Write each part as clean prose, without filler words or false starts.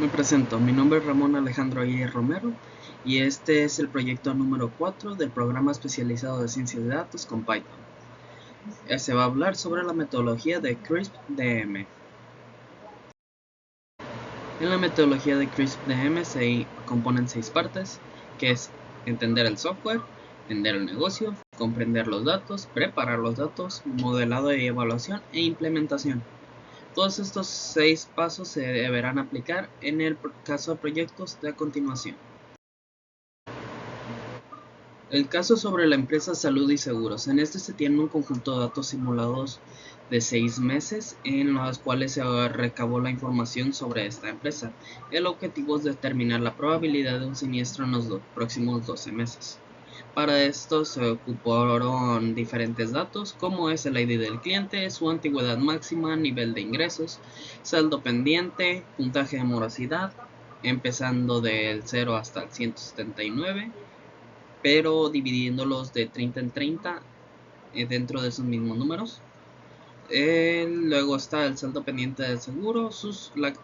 Me presento, mi nombre es Ramón Alejandro Aguirre Romero y este es el proyecto número 4 del programa especializado de ciencia de datos con Python. Se va a hablar sobre la metodología de CRISP-DM. En la metodología de CRISP-DM se componen 6 partes, que es entender el software, entender el negocio, comprender los datos, preparar los datos, modelado y evaluación e implementación. Todos estos 6 pasos se deberán aplicar en el caso de proyectos de a continuación. El caso sobre la empresa Salud y Seguros. En este se tiene un conjunto de datos simulados de 6 meses en los cuales se recabó la información sobre esta empresa. El objetivo es determinar la probabilidad de un siniestro en los próximos 12 meses. Para esto se ocuparon diferentes datos como es el ID del cliente, su antigüedad máxima, nivel de ingresos, saldo pendiente, puntaje de morosidad, empezando del 0 hasta el 179, pero dividiéndolos de 30 en 30 dentro de esos mismos números. Luego está el saldo pendiente del seguro,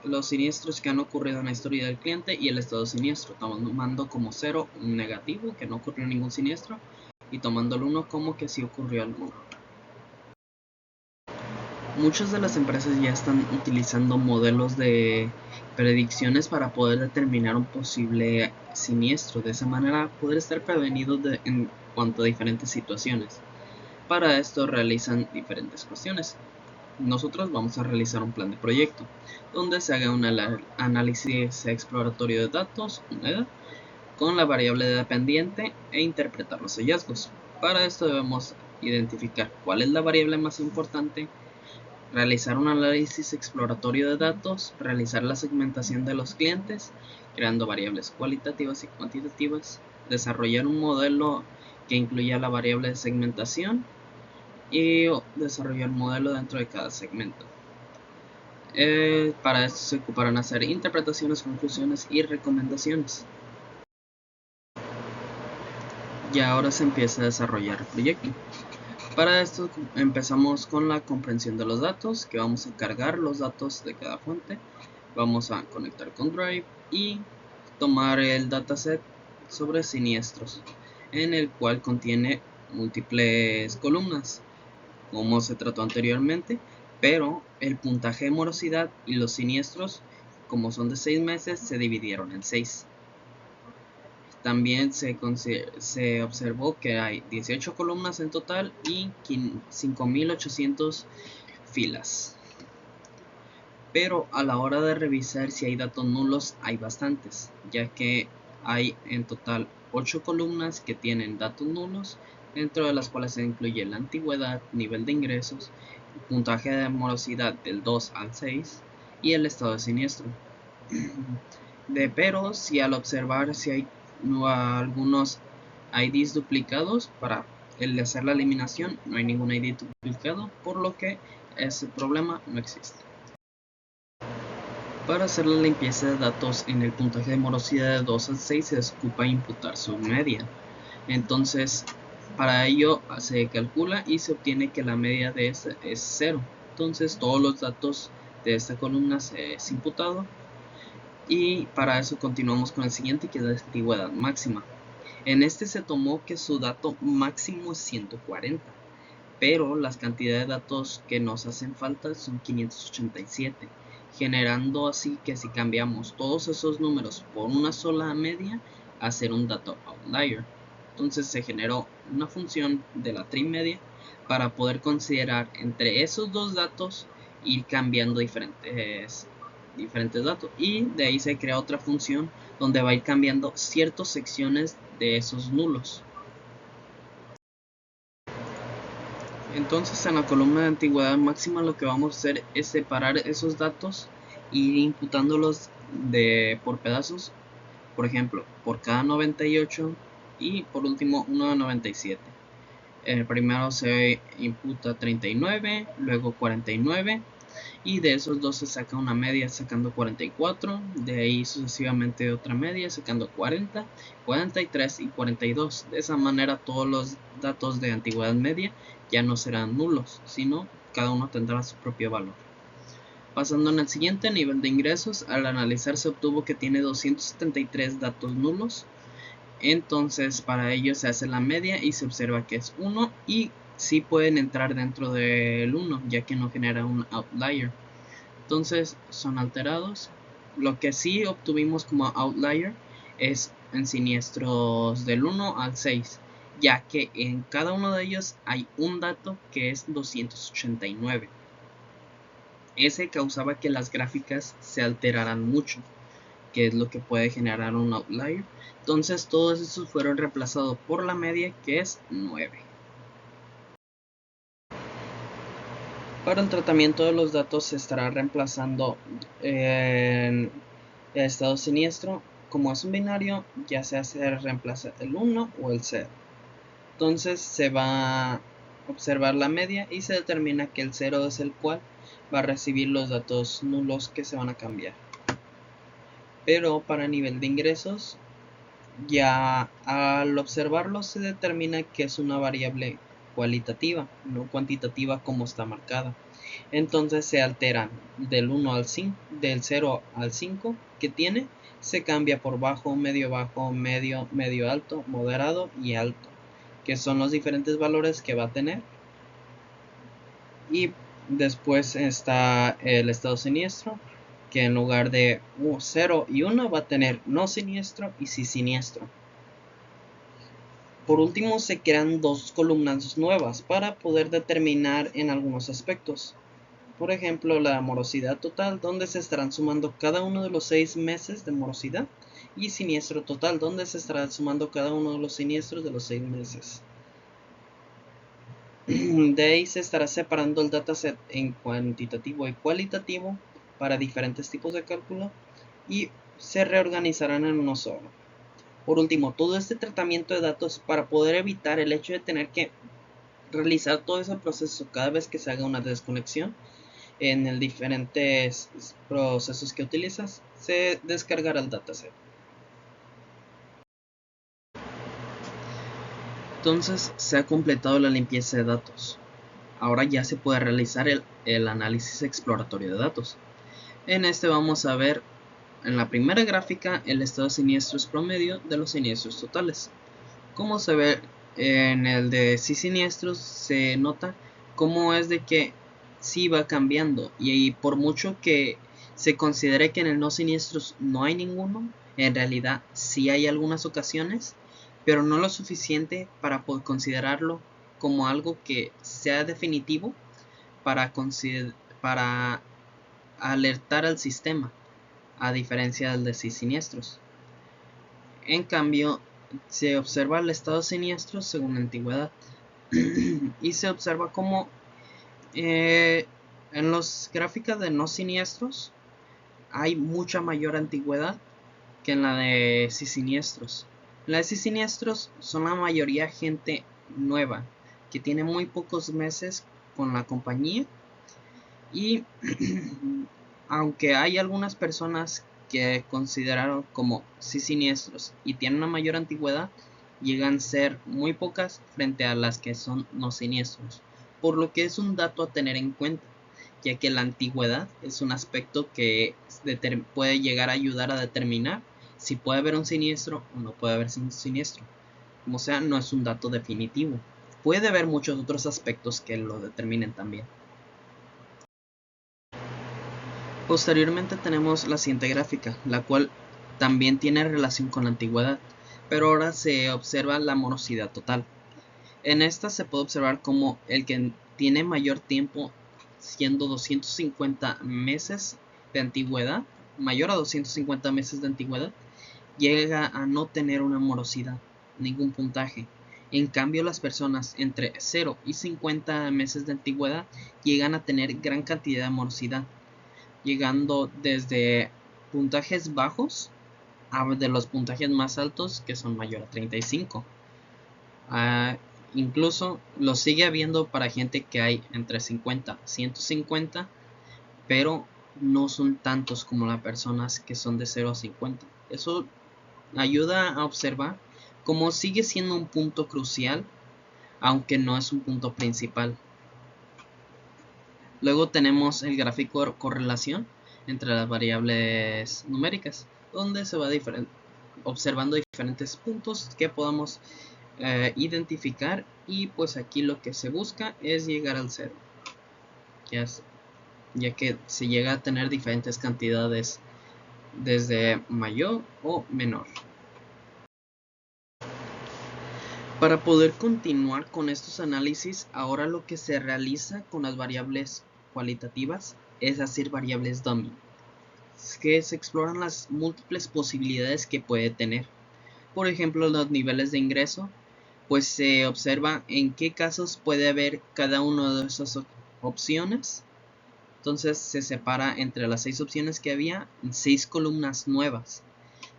los siniestros que han ocurrido en la historia del cliente y el estado siniestro, tomando como 0 un negativo, que no ocurrió ningún siniestro, y tomando el 1 como que sí ocurrió alguno. Muchas de las empresas ya están utilizando modelos de predicciones para poder determinar un posible siniestro, de esa manera poder estar prevenidos en cuanto a diferentes situaciones. Para esto realizan diferentes cuestiones. Nosotros vamos a realizar un plan de proyecto donde se haga un análisis exploratorio de datos con la variable dependiente e interpretar los hallazgos. Para esto debemos identificar cuál es la variable más importante, realizar un análisis exploratorio de datos, realizar la segmentación de los clientes, creando variables cualitativas y cuantitativas, desarrollar un modelo que incluya la variable de segmentación y desarrollar un modelo dentro de cada segmento. Para esto se ocuparán hacer interpretaciones, conclusiones y recomendaciones. Y ahora se empieza a desarrollar el proyecto. Para esto empezamos con la comprensión de los datos, que vamos a cargar los datos de cada fuente, vamos a conectar con Drive y tomar el dataset sobre siniestros, en el cual contiene múltiples columnas, como se trató anteriormente, pero el puntaje de morosidad y los siniestros, como son de 6 meses, se dividieron en 6. También se observó que hay 18 columnas en total y 5.800 filas. Pero a la hora de revisar si hay datos nulos, hay bastantes, ya que hay en total 8 columnas que tienen datos nulos, dentro de las cuales se incluye la antigüedad, nivel de ingresos, puntaje de morosidad del 2 al 6 y el estado de siniestro. Pero si al observar si hay algunos IDs duplicados, para el hacer la eliminación no hay ningún ID duplicado, por lo que ese problema no existe. Para hacer la limpieza de datos en el puntaje de morosidad de 2 al 6 se ocupa imputar su media. Entonces, para ello se calcula y se obtiene que la media de esta es 0. Entonces, todos los datos de esta columna es imputado. Y para eso continuamos con el siguiente, que es la antigüedad máxima. En este se tomó que su dato máximo es 140, pero las cantidades de datos que nos hacen falta son 587, generando así que si cambiamos todos esos números por una sola media, hacer un dato outlier. Entonces se generó una función de la trimedia para poder considerar entre esos dos datos ir cambiando diferentes datos, y de ahí se crea otra función donde va a ir cambiando ciertas secciones de esos nulos. Entonces en la columna de antigüedad máxima lo que vamos a hacer es separar esos datos e ir imputándolos por pedazos, por ejemplo por cada 98 y por último uno de 97. Primero se imputa 39, luego 49, y de esos dos se saca una media sacando 44, de ahí sucesivamente otra media sacando 40, 43 y 42. De esa manera todos los datos de antigüedad media ya no serán nulos, sino cada uno tendrá su propio valor. Pasando en el siguiente nivel de ingresos, al analizar se obtuvo que tiene 273 datos nulos. Entonces para ello se hace la media y se observa que es 1 y sí pueden entrar dentro del 1 ya que no genera un outlier. Entonces son alterados. Lo que sí obtuvimos como outlier es en siniestros del 1 al 6, ya que en cada uno de ellos hay un dato que es 289. Ese causaba que las gráficas se alteraran mucho, que es lo que puede generar un outlier. Entonces todos estos fueron reemplazados por la media, que es 9. Para el tratamiento de los datos se estará reemplazando en el estado siniestro. Como es un binario, ya sea se reemplaza el 1 o el 0. Entonces se va a observar la media y se determina que el 0 es el cual va a recibir los datos nulos que se van a cambiar. Pero para nivel de ingresos, ya al observarlo se determina que es una variable cualitativa, no cuantitativa como está marcada. Entonces se alteran del 1 al 5, del 0 al 5 que tiene, se cambia por bajo, medio, medio alto, moderado y alto, que son los diferentes valores que va a tener. Y después está el estado siniestro, que en lugar de 0 y 1 va a tener no siniestro y sí siniestro. Por último se crean dos columnas nuevas para poder determinar en algunos aspectos. Por ejemplo, la morosidad total, donde se estarán sumando cada uno de los 6 meses de morosidad, y siniestro total, donde se estará sumando cada uno de los siniestros de los 6 meses. De ahí se estará separando el dataset en cuantitativo y cualitativo para diferentes tipos de cálculo y se reorganizarán en uno solo. Por último, todo este tratamiento de datos para poder evitar el hecho de tener que realizar todo ese proceso cada vez que se haga una desconexión en el diferentes procesos que utilizas, se descargará el dataset. Entonces se ha completado la limpieza de datos. Ahora ya se puede realizar el análisis exploratorio de datos. En este vamos a ver en la primera gráfica el estado de siniestros promedio de los siniestros totales. Como se ve en el de sí siniestros, se nota cómo es de que sí va cambiando, y por mucho que se considere que en el no siniestros no hay ninguno, en realidad sí hay algunas ocasiones, pero no lo suficiente para poder considerarlo como algo que sea definitivo para alertar al sistema, a diferencia del de sí siniestros. En cambio, se observa el estado siniestro según la antigüedad y se observa como en las gráficas de no siniestros hay mucha mayor antigüedad que en la de sí siniestros. En la de sí siniestros son la mayoría gente nueva que tiene muy pocos meses con la compañía, y aunque hay algunas personas que consideraron como sí siniestros y tienen una mayor antigüedad, llegan a ser muy pocas frente a las que son no siniestros, por lo que es un dato a tener en cuenta, ya que la antigüedad es un aspecto que puede llegar a ayudar a determinar si puede haber un siniestro o no puede haber un siniestro. Como sea, no es un dato definitivo. Puede haber muchos otros aspectos que lo determinen también. Posteriormente tenemos la siguiente gráfica, la cual también tiene relación con la antigüedad, pero ahora se observa la morosidad total. En esta se puede observar como el que tiene mayor tiempo, siendo 250 meses de antigüedad, mayor a 250 meses de antigüedad, llega a no tener una morosidad, ningún puntaje. En cambio, las personas entre 0 y 50 meses de antigüedad llegan a tener gran cantidad de morosidad, llegando desde puntajes bajos a de los puntajes más altos, que son mayor a 35. Incluso lo sigue habiendo para gente que hay entre 50 a 150, pero no son tantos como las personas que son de 0 a 50. Eso ayuda a observar cómo sigue siendo un punto crucial, aunque no es un punto principal. Luego tenemos el gráfico de correlación entre las variables numéricas, donde se va observando diferentes puntos que podamos identificar, y pues aquí lo que se busca es llegar al cero, ya que se llega a tener diferentes cantidades desde mayor o menor. Para poder continuar con estos análisis, ahora lo que se realiza con las variables cualitativas es hacer variables dummy, que se exploran las múltiples posibilidades que puede tener. Por ejemplo, los niveles de ingreso, pues se observa en qué casos puede haber cada una de esas opciones. Entonces se separa entre las 6 opciones que había en 6 columnas nuevas,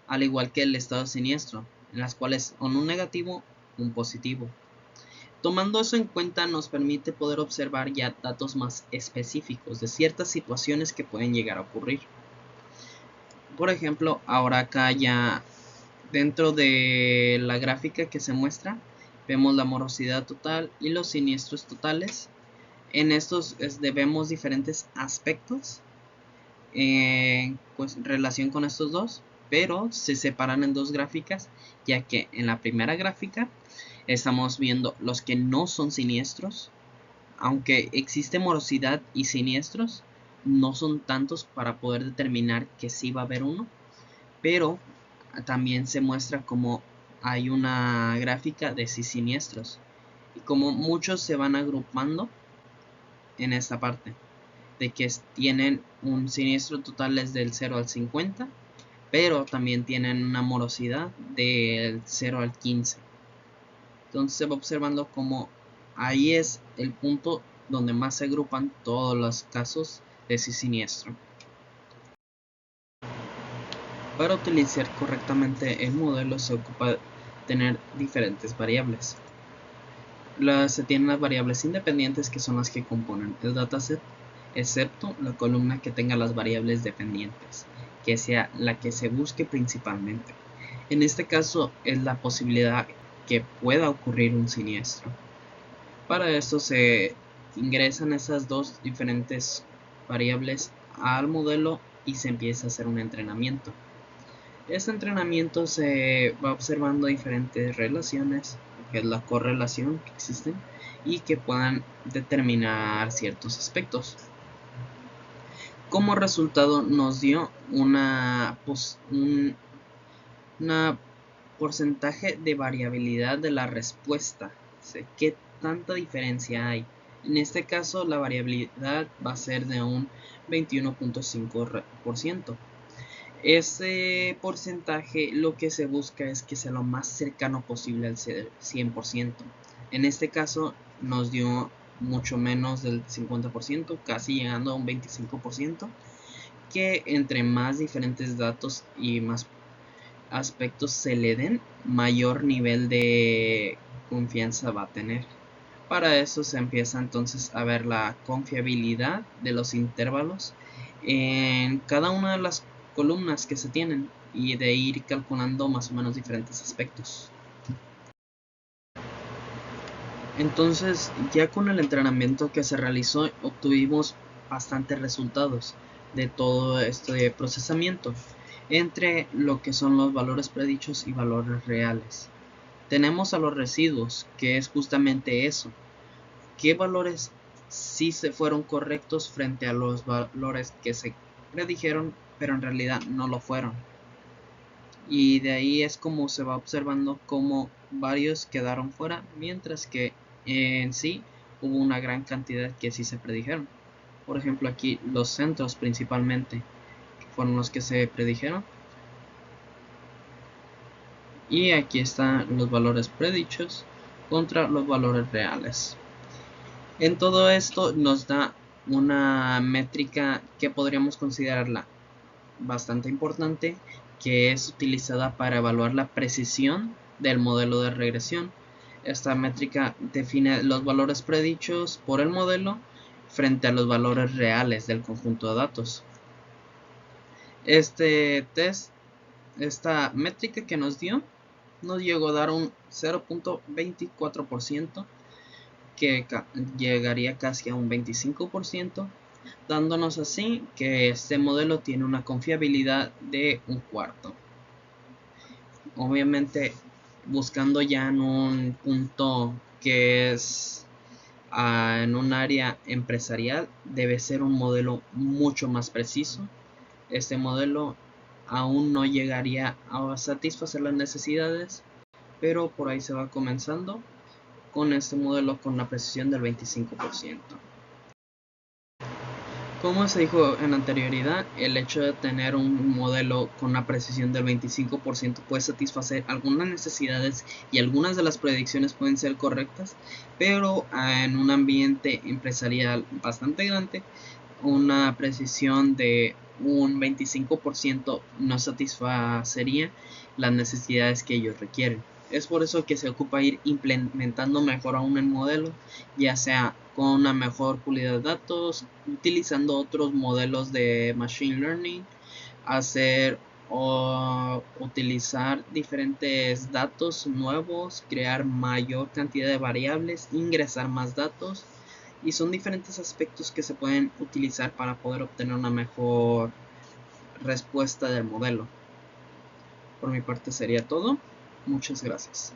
al igual que el estado siniestro, en las cuales son un negativo o un positivo. Tomando eso en cuenta, nos permite poder observar ya datos más específicos de ciertas situaciones que pueden llegar a ocurrir. Por ejemplo, ahora acá ya dentro de la gráfica que se muestra, vemos la morosidad total y los siniestros totales. En estos vemos diferentes aspectos en relación con estos dos, pero se separan en dos gráficas, ya que en la primera gráfica estamos viendo los que no son siniestros. Aunque existe morosidad y siniestros, no son tantos para poder determinar que sí va a haber uno, pero también se muestra como hay una gráfica de sí siniestros, y como muchos se van agrupando en esta parte, de que tienen un siniestro total desde el 0 al 50, pero también tienen una morosidad del 0 al 15. Entonces se va observando como ahí es el punto donde más se agrupan todos los casos de sí siniestro. Para utilizar correctamente el modelo se ocupa de tener diferentes variables. Se tienen las variables independientes, que son las que componen el dataset, excepto la columna que tenga las variables dependientes, que sea la que se busque principalmente. En este caso es la posibilidad que pueda ocurrir un siniestro. Para esto se ingresan esas dos diferentes variables al modelo y se empieza a hacer un entrenamiento. Este entrenamiento se va observando diferentes relaciones, que es la correlación que existen, y que puedan determinar ciertos aspectos. Como resultado nos dio una porcentaje de variabilidad de la respuesta. ¿Qué tanta diferencia hay? En este caso la variabilidad va a ser de un 21.5%. Ese porcentaje lo que se busca es que sea lo más cercano posible al 100%. En este caso nos dio mucho menos del 50%, casi llegando a un 25%, que entre más diferentes datos y más aspectos se le den, mayor nivel de confianza va a tener. Para eso se empieza entonces a ver la confiabilidad de los intervalos en cada una de las columnas que se tienen, y de ir calculando más o menos diferentes aspectos. Entonces, ya con el entrenamiento que se realizó, obtuvimos bastantes resultados de todo este procesamiento entre lo que son los valores predichos y valores reales. Tenemos a los residuos, que es justamente eso: qué valores sí se fueron correctos frente a los valores que se predijeron pero en realidad no lo fueron. Y de ahí es como se va observando cómo varios quedaron fuera, mientras que en sí hubo una gran cantidad que sí se predijeron. Por ejemplo, aquí los centros principalmente fueron los que se predijeron, y aquí están los valores predichos contra los valores reales. En todo esto nos da una métrica que podríamos considerarla bastante importante, que es utilizada para evaluar la precisión del modelo de regresión. Esta métrica define los valores predichos por el modelo frente a los valores reales del conjunto de datos. Esta métrica que nos dio, nos llegó a dar un 0.24%, que llegaría casi a un 25%, dándonos así que este modelo tiene una confiabilidad de un cuarto. Obviamente buscando ya en un punto que es en un área empresarial, debe ser un modelo mucho más preciso. Este modelo aún no llegaría a satisfacer las necesidades, pero por ahí se va comenzando con este modelo con la precisión del 25%. Como se dijo en anterioridad, el hecho de tener un modelo con una precisión del 25% puede satisfacer algunas necesidades y algunas de las predicciones pueden ser correctas, pero en un ambiente empresarial bastante grande, una precisión de un 25% no satisfacería las necesidades que ellos requieren. Es por eso que se ocupa ir implementando mejor aún el modelo, ya sea con una mejor pulida de datos, utilizando otros modelos de machine learning, hacer o utilizar diferentes datos nuevos, crear mayor cantidad de variables, ingresar más datos, y son diferentes aspectos que se pueden utilizar para poder obtener una mejor respuesta del modelo. Por mi parte sería todo. Muchas gracias.